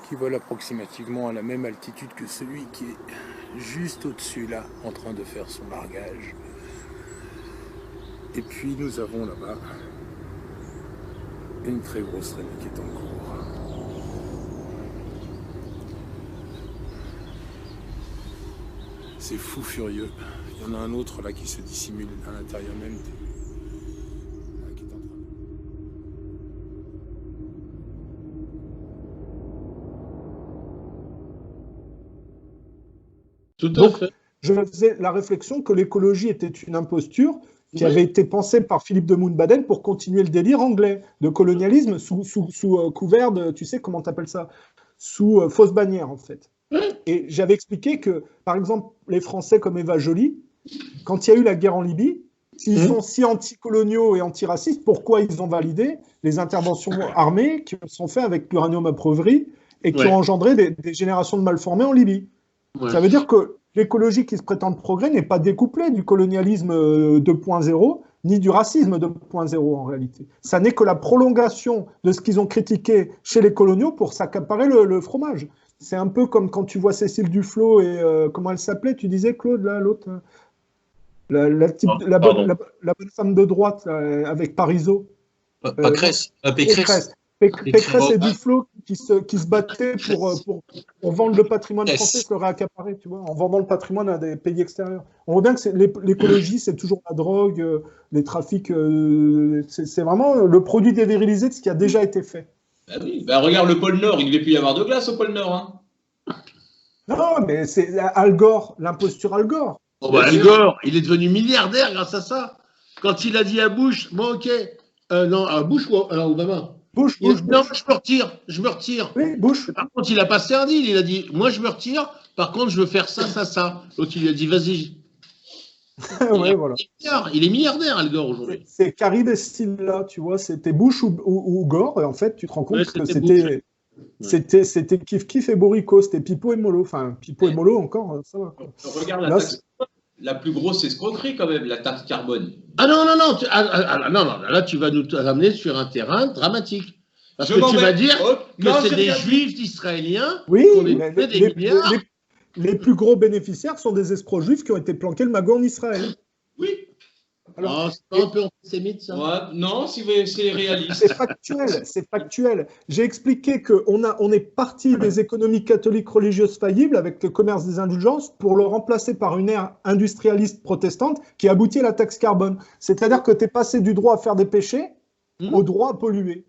qui vole approximativement à la même altitude que celui qui est juste au-dessus là, en train de faire son largage. Et puis nous avons là-bas une très grosse traînée qui est en cours. C'est fou furieux. Il y en a un autre là qui se dissimule à l'intérieur même. Tout à fait. Je faisais la réflexion que l'écologie était une imposture qui avait été pensée par Philippe de Moonbaden pour continuer le délire anglais de colonialisme sous couvert de, tu sais comment t'appelles ça, sous fausse bannière en fait. Et j'avais expliqué que, par exemple, les Français comme Eva Joly, quand il y a eu la guerre en Libye, s'ils sont si anticoloniaux et antiracistes, pourquoi ils ont validé les interventions armées qui sont faites avec l'uranium appauvri et qui ont engendré des générations de malformés en Libye? Ça veut dire que l'écologie qui se prétend de progrès n'est pas découplée du colonialisme 2.0 ni du racisme 2.0 en réalité. Ça n'est que la prolongation de ce qu'ils ont critiqué chez les coloniaux pour s'accaparer le fromage. C'est un peu comme quand tu vois Cécile Duflot et comment elle s'appelait, tu disais Claude, là, l'autre, la bonne femme de droite avec Parisot. Pécresse. Pécresse et Duflot qui se battaient pour vendre le patrimoine français, se le réaccaparer, tu vois, en vendant le patrimoine à des pays extérieurs. On voit bien que l'écologie, c'est toujours la drogue, les trafics, c'est vraiment le produit dévirilisé de ce qui a déjà été fait. Bah oui, bah regarde le pôle Nord, il ne devait plus y avoir de glace au pôle Nord. Hein. Non, mais c'est Al Gore, l'imposture Al Gore. Oh bah Al Gore, il est devenu milliardaire grâce à ça. Quand il a dit à Bush, bon ok, non, à Bush ou à Obama? Bush. Non, je me retire. Oui, Bush. Par contre, il a passé un deal, il a dit, moi je me retire, par contre je veux faire ça. L'autre il lui a dit, vas-y. Ouais, voilà. Il est milliardaire, Al Gore, aujourd'hui. C'est Carib et Style-là, tu vois, c'était Bush ou Gore, et en fait, tu te rends compte que c'était Kiff et Borico, c'était Pipo et Molo. Enfin, Pipo et Molo encore, ça va. Regarde la plus grosse escroquerie, quand même, la taxe carbone. Ah non, là, tu vas nous ramener sur un terrain dramatique. Parce que tu vas dire que c'est des juifs israéliens qui ont fait des milliards. Les plus gros bénéficiaires sont des escrocs juifs qui ont été planqués le magot en Israël. Oui. Alors, c'est pas un peu antisémite, ça? Ouais, non, c'est réaliste. C'est factuel. J'ai expliqué qu'on est parti des économies catholiques religieuses faillibles avec le commerce des indulgences pour le remplacer par une ère industrialiste protestante qui aboutit à la taxe carbone. C'est-à-dire que tu es passé du droit à faire des péchés au droit à polluer.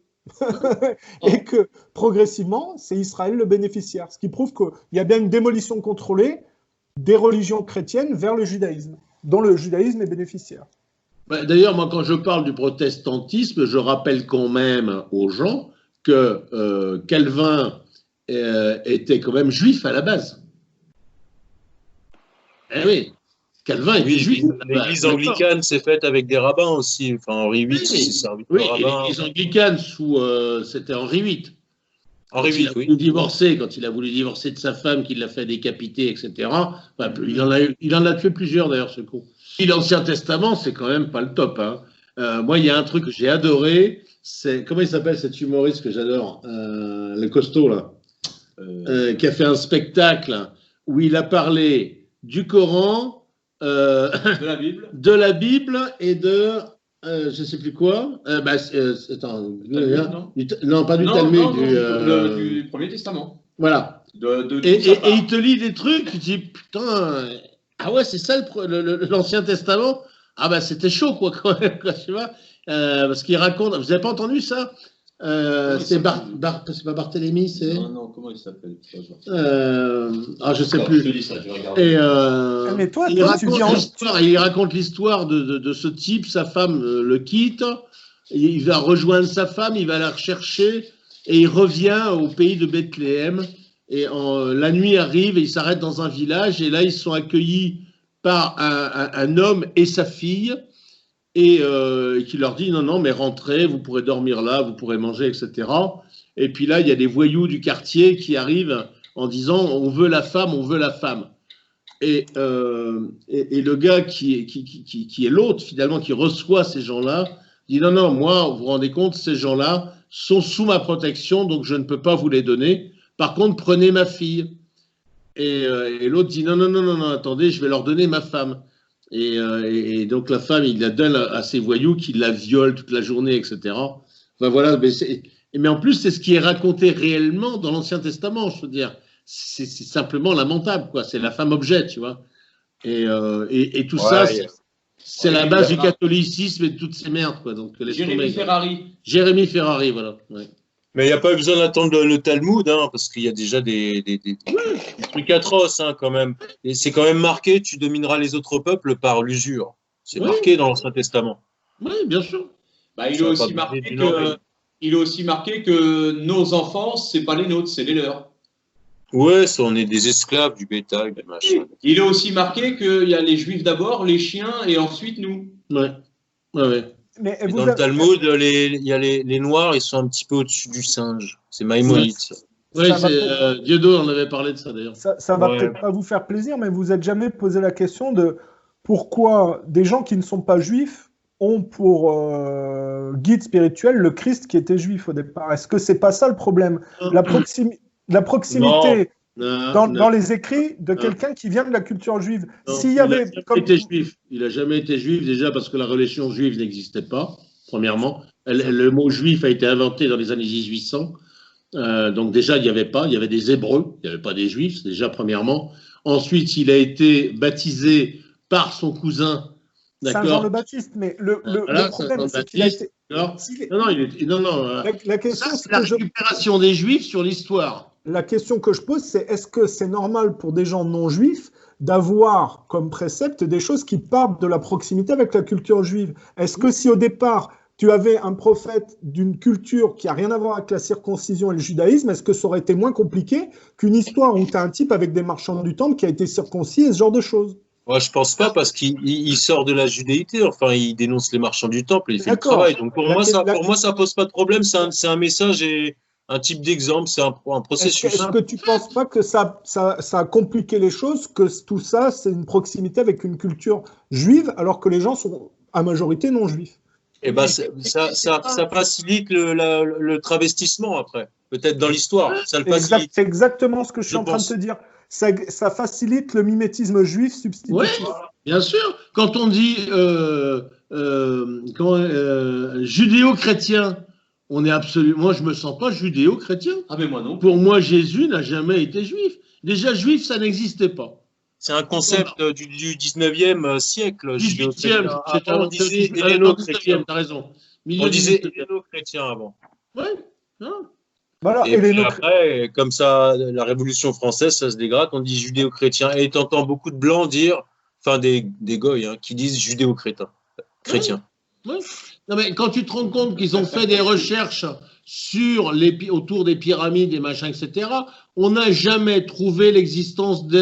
Et que progressivement, c'est Israël le bénéficiaire. Ce qui prouve qu'il y a bien une démolition contrôlée des religions chrétiennes vers le judaïsme, dont le judaïsme est bénéficiaire. D'ailleurs, moi, quand je parle du protestantisme, je rappelle quand même aux gens que Calvin était quand même juif à la base. Eh oui, Calvin était juif. L'église anglicane s'est faite avec des rabbins aussi. Enfin, Henri VIII s'est servi de rabbin. L'église anglicane, c'était Henri VIII. Henri VIII, oui. Quand il a voulu divorcer de sa femme, qu'il l'a fait décapiter, etc. Bah, il en a tué plusieurs, d'ailleurs, ce con. L'Ancien Testament, c'est quand même pas le top. Hein. Moi, il y a un truc que j'ai adoré, c'est, comment il s'appelle cet humoriste que j'adore, le costaud, là, qui a fait un spectacle où il a parlé du Coran, de la Bible et de, je sais plus quoi. Attends, non, pas du Talmud, du Premier Testament. Voilà. Et il te lit des trucs, tu te dis, putain... Ah ouais, c'est ça l'Ancien Testament? Ah bah c'était chaud quoi quand même, tu vois, parce qu'il raconte, vous n'avez pas entendu ça? C'est pas Barthélemy, c'est... Non, comment il s'appelle? Je sais plus. Je te dis ça, je regarde. Mais toi, il raconte l'histoire de ce type, sa femme le quitte, il va rejoindre sa femme, il va la rechercher et il revient au pays de Bethléem. Et la nuit arrive et il s'arrête dans un village et là ils sont accueillis par un homme et sa fille et qui leur dit non, mais rentrez, vous pourrez dormir là, vous pourrez manger, etc. Et puis là, il y a des voyous du quartier qui arrivent en disant on veut la femme, on veut la femme. Et le gars qui est l'autre, finalement, qui reçoit ces gens-là, dit non, moi, vous vous rendez compte, ces gens-là sont sous ma protection, donc je ne peux pas vous les donner. Par contre, prenez ma fille. Et l'autre dit non, attendez, je vais leur donner ma femme. Et donc la femme, il la donne à ces voyous qui la violent toute la journée, etc. Enfin voilà, mais en plus, c'est ce qui est raconté réellement dans l'Ancien Testament, je veux dire. C'est simplement lamentable, quoi. C'est la femme objet, tu vois. Et tout ça, c'est la base du catholicisme et de toutes ces merdes, quoi. Donc, Jérémy Ferrari, voilà. Ouais. Mais il n'y a pas besoin d'attendre le Talmud, hein, parce qu'il y a déjà des trucs atroces, hein, quand même. Et c'est quand même marqué, tu domineras les autres peuples par l'usure. C'est marqué dans l'Ancien Testament. Oui, bien sûr. Bah, il est aussi marqué que nos enfants, c'est pas les nôtres, c'est les leurs. Ouais, ça, on est des esclaves du bétail, du machin. Il est aussi marqué qu'il y a les juifs d'abord, les chiens, et ensuite nous. Ouais. Mais dans le Talmud, il y a les noirs, ils sont un petit peu au-dessus du singe. C'est Maïmonide. Oui, Dieudo en avait parlé de ça d'ailleurs. Ça va peut-être pas vous faire plaisir, mais vous n'êtes jamais posé la question de pourquoi des gens qui ne sont pas juifs ont pour guide spirituel le Christ qui était juif au départ. Est-ce que c'est pas ça le problème? La proximité dans les écrits de quelqu'un qui vient de la culture juive. S'il y avait il n'a jamais été juif, déjà parce que la religion juive n'existait pas, premièrement. Le mot juif a été inventé dans les années 1800. Donc déjà, il n'y avait pas, il y avait des Hébreux, il n'y avait pas des Juifs, déjà premièrement. Ensuite, il a été baptisé par son cousin, Saint Jean le Baptiste, mais le problème, c'est qu'il a été... La question, c'est la récupération des Juifs sur l'histoire. La question que je pose, c'est est-ce que c'est normal pour des gens non juifs d'avoir comme précepte des choses qui partent de la proximité avec la culture juive? Est-ce que si au départ, tu avais un prophète d'une culture qui n'a rien à voir avec la circoncision et le judaïsme, est-ce que ça aurait été moins compliqué qu'une histoire où tu as un type avec des marchands du temple qui a été circoncis et ce genre de choses? Moi, je pense pas, parce qu'il sort de la judéité, enfin, il dénonce les marchands du temple et il fait le travail. Donc, pour moi, ça pose pas de problème, c'est un message et un type d'exemple, c'est un processus. Est-ce que tu penses pas que ça a compliqué les choses, que tout ça, c'est une proximité avec une culture juive, alors que les gens sont à majorité non juifs? Eh ben, ça facilite le travestissement après, peut-être dans l'histoire. C'est exactement ce que je suis en train de te dire. Ça facilite le mimétisme juif substitutif. Oui, bien sûr. Quand on dit judéo-chrétien, on est absolument. Moi, je me sens pas judéo-chrétien. Ah, mais moi non. Pour moi, Jésus n'a jamais été juif. Déjà, juif, ça n'existait pas. C'est un concept du 19e siècle. 18e, on disait héléno-chrétien. T'as raison. On disait héléno-chrétien avant. Oui. Voilà, et puis après, comme ça, la Révolution française, ça se dégrade, on dit judéo-chrétien. Et t'entends beaucoup de blancs dire, enfin des goy, qui disent judéo-chrétien. Oui. Non, mais quand tu te rends compte qu'ils ont fait des recherches autour des pyramides et machin, etc., on n'a jamais trouvé l'existence de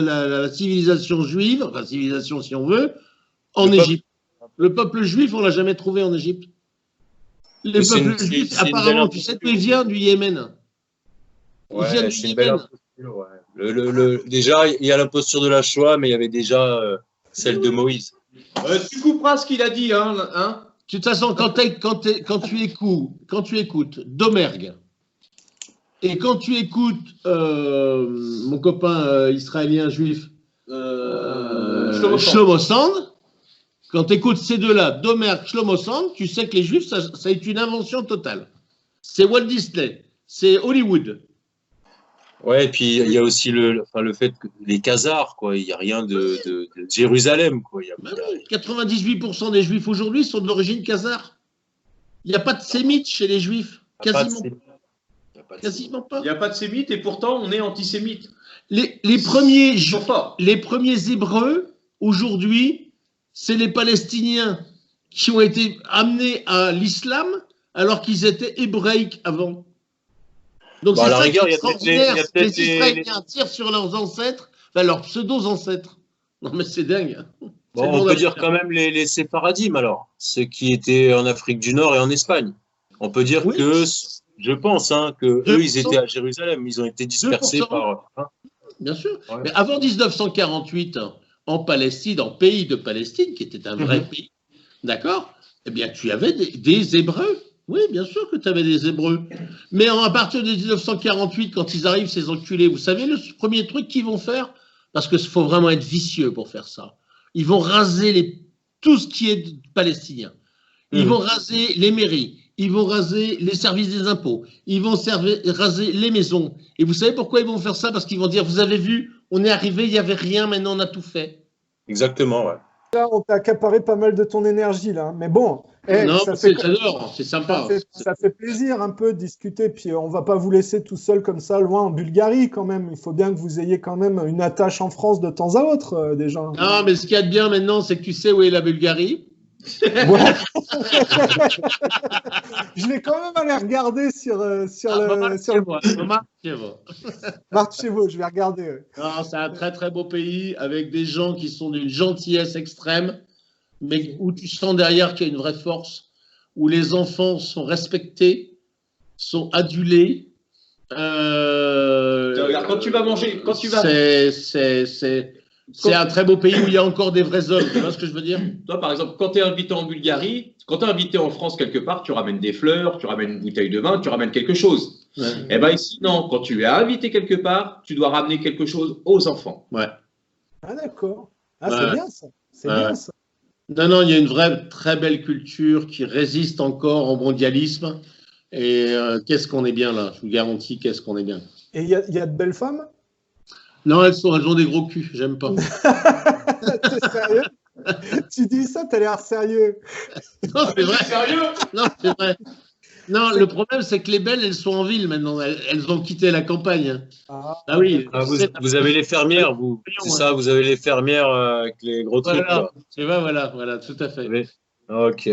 la civilisation juive, enfin civilisation si on veut, en Égypte. Le peuple juif, on l'a jamais trouvé en Égypte. Les peuples juifs, apparemment, tu sais, il vient du Yémen. Ouais, c'est une belle imposture, ouais. Déjà, il y a l'imposture de la Shoah, mais il y avait déjà celle de Moïse. Tu couperas ce qu'il a dit, hein. De toute façon, quand tu écoutes Domergue, et quand tu écoutes mon copain israélien juif, Shlomo Sand, quand tu écoutes ces deux-là, Domergue, Shlomo Sand, tu sais que les juifs, ça est une invention totale. C'est Walt Disney, c'est Hollywood. Ouais, et puis il y a aussi le fait que les Khazars, quoi, il n'y a rien de Jérusalem, quoi. 98% des juifs aujourd'hui sont d'origine khazare. Il n'y a pas de sémites chez les juifs, quasiment pas. Quasiment pas. Il n'y a pas de sémites et pourtant on est antisémites. Les premiers Hébreux, aujourd'hui, c'est les Palestiniens qui ont été amenés à l'islam alors qu'ils étaient hébraïques avant. Donc c'est ça qui est extraordinaire. Les Israéliens tirent sur leurs ancêtres, leurs pseudo-ancêtres. Non mais c'est dingue. Bon, on peut dire quand même les séfaradimes alors, ceux qui étaient en Afrique du Nord et en Espagne. On peut dire que, je pense, que eux, ils étaient à Jérusalem, ils ont été dispersés par... Bien sûr. Ouais. Mais avant 1948, en Palestine, en pays de Palestine, qui était un vrai pays, d'accord, eh bien, tu avais des Hébreux. Oui, bien sûr que tu avais des Hébreux. Mais à partir de 1948, quand ils arrivent, ces enculés, vous savez le premier truc qu'ils vont faire? Parce qu'il faut vraiment être vicieux pour faire ça. Ils vont raser tout ce qui est palestinien. Ils vont raser les mairies. Ils vont raser les services des impôts. Ils vont raser les maisons. Et vous savez pourquoi ils vont faire ça? Parce qu'ils vont dire, vous avez vu, on est arrivé, il n'y avait rien, maintenant on a tout fait. Exactement, ouais. Là, on t'a accaparé pas mal de ton énergie, là. Mais bon, non, j'adore, c'est sympa. Ça fait plaisir un peu de discuter. Puis on va pas vous laisser tout seul comme ça, loin en Bulgarie quand même. Il faut bien que vous ayez quand même une attache en France de temps à autre, déjà. Non, mais ce qu'il y a de bien maintenant, c'est que tu sais où est la Bulgarie. Ouais. Je vais quand même aller regarder sur Marchevo, je vais regarder. Non, c'est un très très beau pays avec des gens qui sont d'une gentillesse extrême, mais où tu sens derrière qu'il y a une vraie force, où les enfants sont respectés, sont adulés. Regarde, quand tu vas manger, quand tu vas... C'est un très beau pays où il y a encore des vrais hommes, tu vois ce que je veux dire? Toi, par exemple, quand tu es invité en Bulgarie, quand tu es invité en France quelque part, tu ramènes des fleurs, tu ramènes une bouteille de vin, tu ramènes quelque chose. Ouais. Eh bien ici, non, quand tu es invité quelque part, tu dois ramener quelque chose aux enfants. Ouais. Ah d'accord. Ah, c'est bien ça. C'est bien ça. Non, non, il y a une vraie très belle culture qui résiste encore au mondialisme. Et qu'est-ce qu'on est bien là, je vous garantis, qu'est-ce qu'on est bien. Et il y a de belles femmes? Non, elles ont des gros culs, j'aime pas. T'es sérieux? Tu dis ça, t'as l'air sérieux. Non, c'est vrai. Sérieux? Non, c'est vrai. Non, le problème, c'est que les belles, elles sont en ville maintenant. Elles ont quitté la campagne. Ah oui. Ah, vous avez les fermières, vous. C'est ça, vous avez les fermières avec les gros trucs. Voilà, tout à fait. Mais... Ok.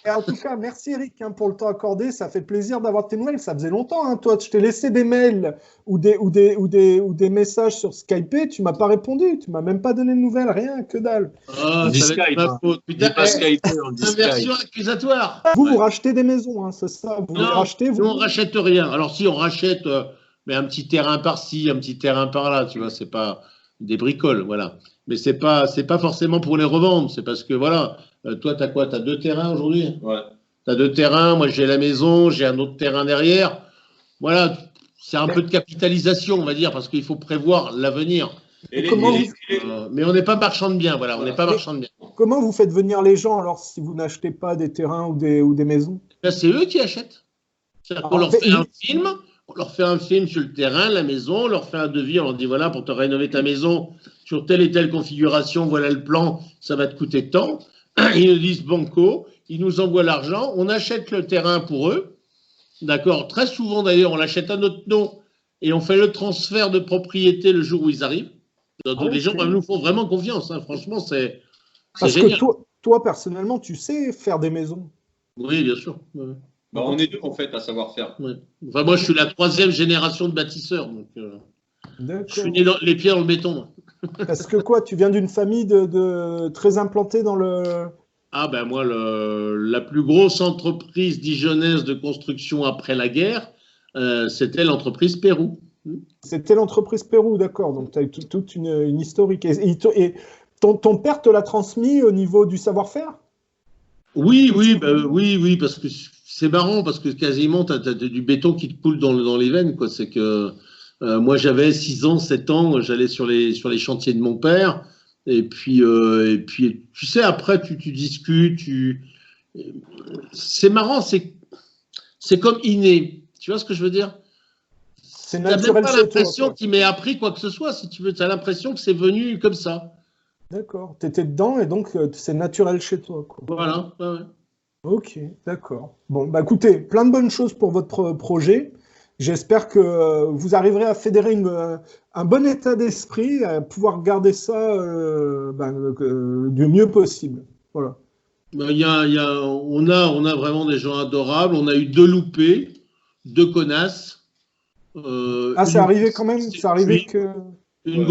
Et en tout cas, merci Eric pour le temps accordé. Ça fait plaisir d'avoir tes nouvelles. Ça faisait longtemps, toi. Je t'ai laissé des mails ou des messages sur Skype. Tu m'as pas répondu. Tu m'as même pas donné de nouvelles. Rien, que dalle. Oh, ça va être ma faute. Putain, inversion accusatoire. Vous rachetez des maisons, c'est ça? Vous les rachetez? Nous, on rachète rien. Alors si on rachète, mais un petit terrain par-ci, un petit terrain par-là, tu vois, c'est pas des bricoles, voilà. Mais c'est pas forcément pour les revendre. C'est parce que voilà. Toi, tu as quoi? Tu as 2 terrains aujourd'hui? Ouais. Tu as 2 terrains, moi j'ai la maison, j'ai un autre terrain derrière. Voilà, c'est un peu de capitalisation, on va dire, parce qu'il faut prévoir l'avenir. Mais on n'est pas marchand de biens, voilà, on n'est pas marchand de biens. Comment vous faites venir les gens alors si vous n'achetez pas des terrains ou des maisons? C'est eux qui achètent. On leur fait un film, on leur fait un film sur le terrain, la maison, on leur fait un devis, on leur dit voilà, pour te rénover ta maison sur telle et telle configuration, voilà le plan, ça va te coûter tant. Ils nous disent banco, ils nous envoient l'argent, on achète le terrain pour eux, d'accord? Très souvent d'ailleurs, on l'achète à notre nom et on fait le transfert de propriété le jour où ils arrivent. Donc, les gens nous font vraiment confiance, hein. Franchement, c'est génial. Parce que toi, personnellement, tu sais faire des maisons? Oui, bien sûr. Ouais. Bah, on est 2 en fait à savoir faire. Ouais. Enfin, moi, je suis la 3e génération de bâtisseurs, donc je suis né les pieds dans le béton. Est-ce que tu viens d'une famille de très implantée dans le... Ah ben moi, la plus grosse entreprise dijonnaise de construction après la guerre, c'était l'entreprise Pérou. C'était l'entreprise Pérou, d'accord. Donc tu as eu toute une historique. Et ton père te l'a transmis au niveau du savoir-faire? Oui, parce que c'est marrant, parce que quasiment tu as du béton qui te coule dans les veines, quoi. C'est que... moi, j'avais 6 ans, 7 ans, j'allais sur les chantiers de mon père, et puis tu sais, après, tu discutes, c'est marrant, c'est comme inné, tu vois ce que je veux dire? Tu n'as même pas l'impression qu'il m'ait appris quoi que ce soit, si tu veux, tu as l'impression que c'est venu comme ça. D'accord, tu étais dedans, et donc c'est naturel chez toi, quoi. Voilà, ouais. Ok, d'accord. Bon, bah écoutez, plein de bonnes choses pour votre projet. J'espère que vous arriverez à fédérer un bon état d'esprit, à pouvoir garder ça du mieux possible. Voilà. Ben, on a vraiment des gens adorables. On a eu 2 loupés, 2 connasses. C'est arrivé quand même. C'est arrivé que. Une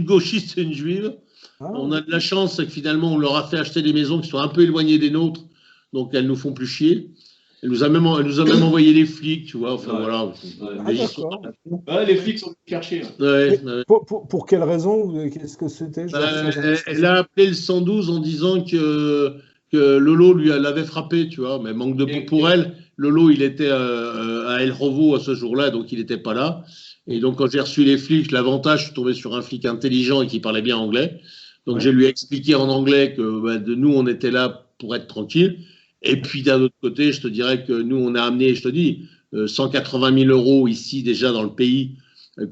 gauchiste et une juive. On a de la chance, c'est que finalement, on leur a fait acheter des maisons qui sont un peu éloignées des nôtres, donc elles nous font plus chier. Elle nous a même envoyé les flics, tu vois. Enfin voilà. Les flics sont cherchés. Pour quelle raison? Qu'est-ce que c'était? Elle a appelé le 112 en disant que Lolo l'avait frappé, tu vois. Mais manque de peau pour elle. Lolo, il était à El Rovo à ce jour-là, donc il n'était pas là. Et donc, quand j'ai reçu les flics, l'avantage, je suis tombé sur un flic intelligent et qui parlait bien anglais. Donc, je lui ai expliqué en anglais que de nous, on était là pour être tranquille. Et puis, d'un autre côté, je te dirais que nous, on a amené, je te dis, 180 000 € ici, déjà dans le pays,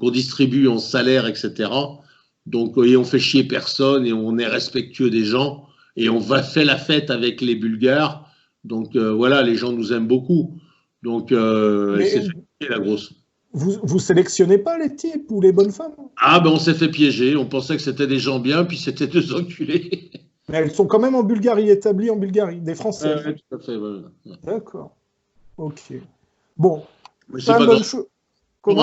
qu'on distribue en salaire, etc. Donc, et on fait chier personne et on est respectueux des gens. Et on fait la fête avec les Bulgares. Donc, voilà, les gens nous aiment beaucoup. Donc, elle s'est fait chier, la grosse. Vous sélectionnez pas les types ou les bonnes femmes? Ah ben on s'est fait piéger, on pensait que c'était des gens bien, puis c'était 2 enculés. Mais elles sont quand même en Bulgarie, établies en Bulgarie, des Français. Oui, tout à fait. Ouais. D'accord. Ok. Bon. C'est pas bonne chose. Il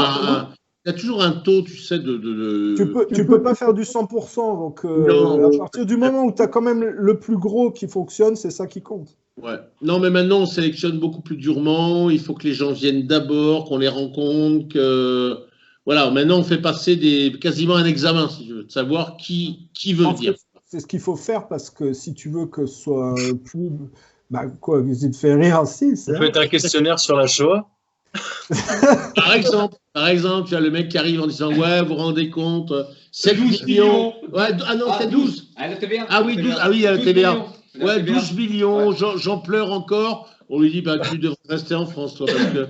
y a toujours un taux, tu sais, Tu peux pas faire du 100%. Donc, à partir du moment où tu as quand même le plus gros qui fonctionne, c'est ça qui compte. Ouais. Non, mais maintenant, on sélectionne beaucoup plus durement. Il faut que les gens viennent d'abord, qu'on les rencontre. Voilà, maintenant, on fait passer quasiment un examen, si tu veux, de savoir qui veut venir. C'est ce qu'il faut faire parce que si tu veux que ce soit plus. Quoi, il te fait rire aussi. On peut être un questionnaire sur la Shoah. Par exemple, tu as le mec qui arrive en disant ouais, vous vous rendez compte, c'est 12 millions. Ouais, non, c'est 12. À la TVA. Ah oui, 12, à la TVA. Ouais, 12 millions, j'en pleure encore. On lui dit tu devrais rester en France, toi, parce que